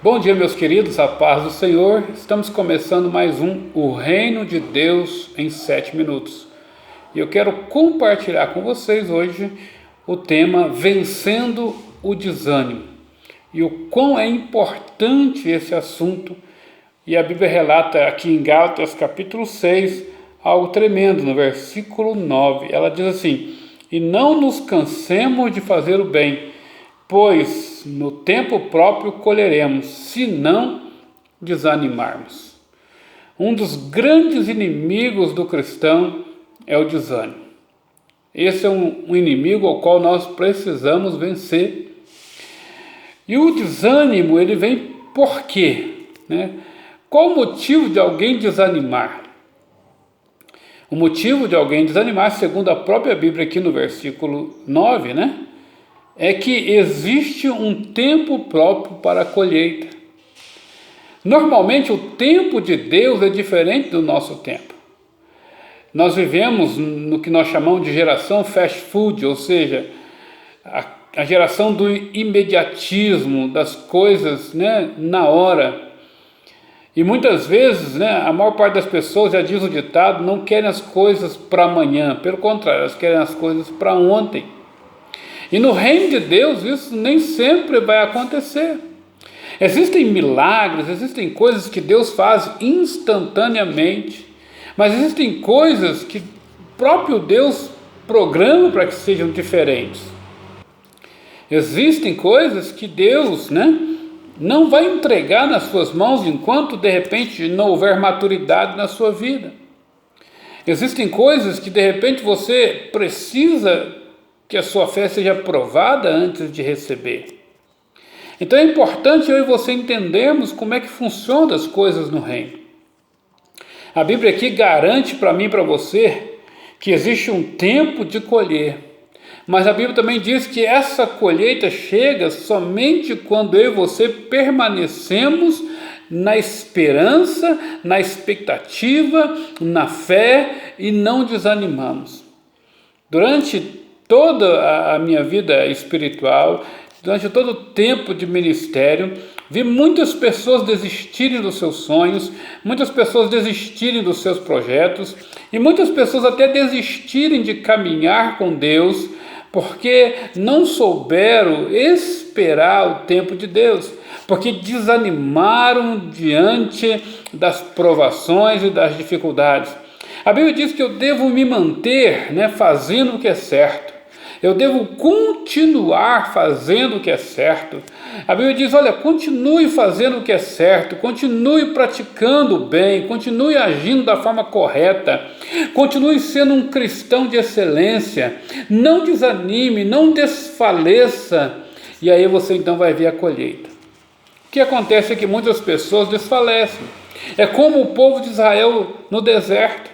Bom dia, meus queridos, a paz do Senhor. Estamos começando mais O Reino de Deus em 7 minutos. E eu quero compartilhar com vocês hoje o tema Vencendo o Desânimo. E o quão é importante esse assunto. E a Bíblia relata aqui em Gálatas capítulo 6, algo tremendo, no versículo 9. Ela diz assim: e não nos cansemos de fazer o bem, pois no tempo próprio colheremos, se não desanimarmos. Um dos grandes inimigos do cristão é o desânimo. Esse é um inimigo ao qual nós precisamos vencer. E o desânimo, ele vem por quê? Qual o motivo de alguém desanimar? O motivo de alguém desanimar, segundo a própria Bíblia aqui no versículo 9, é que existe um tempo próprio para a colheita. Normalmente o tempo de Deus é diferente do nosso tempo. Nós vivemos no que nós chamamos de geração fast food, ou seja, a geração do imediatismo, das coisas na hora. E muitas vezes, a maior parte das pessoas, já diz o ditado, não querem as coisas para amanhã, pelo contrário, elas querem as coisas para ontem. E no reino de Deus isso nem sempre vai acontecer. Existem milagres, existem coisas que Deus faz instantaneamente, mas existem coisas que o próprio Deus programa para que sejam diferentes. Existem coisas que Deus não vai entregar nas suas mãos enquanto de repente não houver maturidade na sua vida. Existem coisas que de repente você precisa que a sua fé seja provada antes de receber. Então é importante eu e você entendermos como é que funcionam as coisas no reino. A Bíblia aqui garante para mim e para você que existe um tempo de colher, mas a Bíblia também diz que essa colheita chega somente quando eu e você permanecemos na esperança, na expectativa, na fé e não desanimamos. Durante toda a minha vida espiritual, durante todo o tempo de ministério, vi muitas pessoas desistirem dos seus sonhos, muitas pessoas desistirem dos seus projetos e muitas pessoas até desistirem de caminhar com Deus porque não souberam esperar o tempo de Deus, porque desanimaram diante das provações e das dificuldades. A Bíblia diz que eu devo me manter fazendo o que é certo. Eu devo continuar fazendo o que é certo. A Bíblia diz, olha, continue fazendo o que é certo, continue praticando o bem, continue agindo da forma correta, continue sendo um cristão de excelência, não desanime, não desfaleça, e aí você então vai ver a colheita. O que acontece é que muitas pessoas desfalecem. É como o povo de Israel no deserto.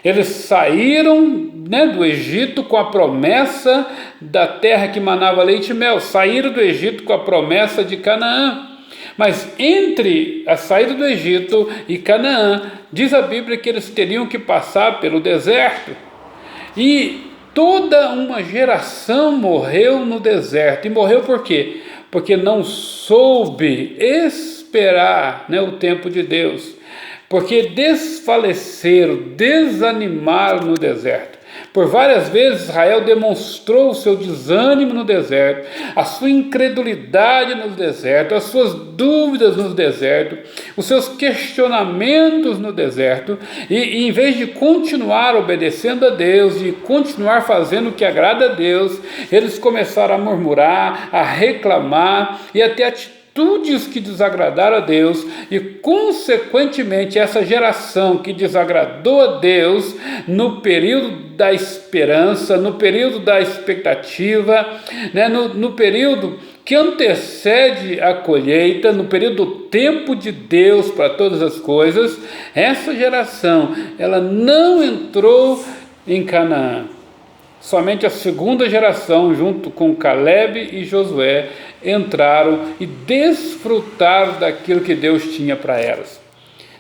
Eles saíram do Egito com a promessa da terra que manava leite e mel. Saíram do Egito com a promessa de Canaã. Mas entre a saída do Egito e Canaã, diz a Bíblia que eles teriam que passar pelo deserto. E toda uma geração morreu no deserto. E morreu por quê? Porque não soube esperar o tempo de Deus. Porque desfaleceram, desanimaram no deserto. Por várias vezes Israel demonstrou o seu desânimo no deserto, a sua incredulidade no deserto, as suas dúvidas no deserto, os seus questionamentos no deserto, e em vez de continuar obedecendo a Deus e continuar fazendo o que agrada a Deus, eles começaram a murmurar, a reclamar e até atitudes que desagradaram a Deus, e consequentemente essa geração que desagradou a Deus no período da esperança, no período da expectativa, no período que antecede a colheita, no período do tempo de Deus para todas as coisas, essa geração ela não entrou em Canaã. Somente a segunda geração, junto com Caleb e Josué, entraram e desfrutaram daquilo que Deus tinha para elas.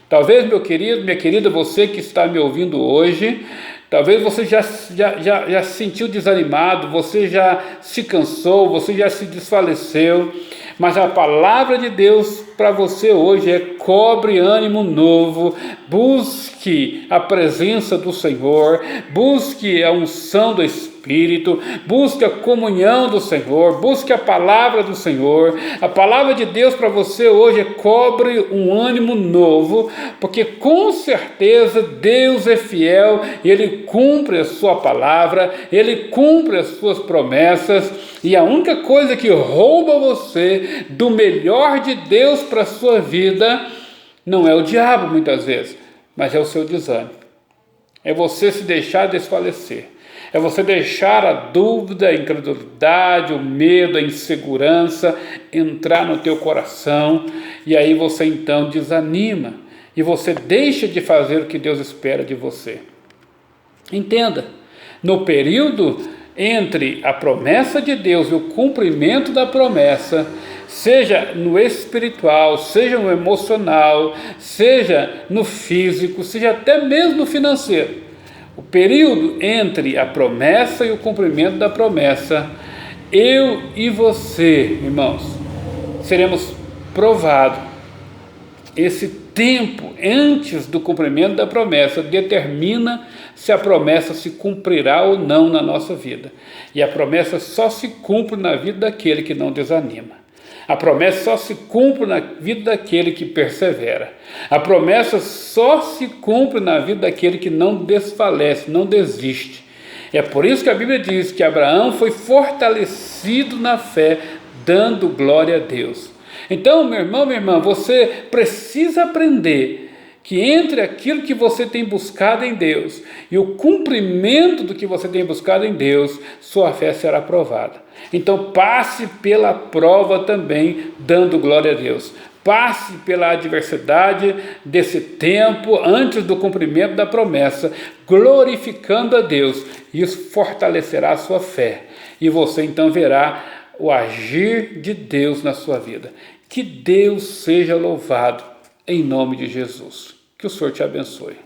Talvez, meu querido, minha querida, você que está me ouvindo hoje, talvez você já se sentiu desanimado, você já se cansou, você já se desfaleceu, mas a palavra de Deus para você hoje é: cobre ânimo novo, busque a presença do Senhor, busque a unção do Espírito, busque a comunhão do Senhor, busque a palavra do Senhor. A palavra de Deus para você hoje é: cobre um ânimo novo, porque com certeza Deus é fiel e Ele cumpre a sua palavra, Ele cumpre as suas promessas, e a única coisa que rouba você do melhor de Deus para a sua vida não é o diabo muitas vezes, mas é o seu desânimo. É você se deixar desfalecer. É você deixar a dúvida, a incredulidade, o medo, a insegurança entrar no teu coração, e aí você então desanima e você deixa de fazer o que Deus espera de você. Entenda, no período entre a promessa de Deus e o cumprimento da promessa, seja no espiritual, seja no emocional, seja no físico, seja até mesmo no financeiro, o período entre a promessa e o cumprimento da promessa, eu e você, irmãos, seremos provados. Esse tempo antes do cumprimento da promessa determina se a promessa se cumprirá ou não na nossa vida. E a promessa só se cumpre na vida daquele que não desanima. A promessa só se cumpre na vida daquele que persevera. A promessa só se cumpre na vida daquele que não desfalece, não desiste. É por isso que a Bíblia diz que Abraão foi fortalecido na fé, dando glória a Deus. Então, meu irmão, minha irmã, você precisa aprender que entre aquilo que você tem buscado em Deus e o cumprimento do que você tem buscado em Deus, sua fé será provada. Então passe pela prova também, dando glória a Deus. Passe pela adversidade desse tempo antes do cumprimento da promessa, glorificando a Deus. Isso fortalecerá a sua fé. E você então verá o agir de Deus na sua vida. Que Deus seja louvado em nome de Jesus. Que o Senhor te abençoe.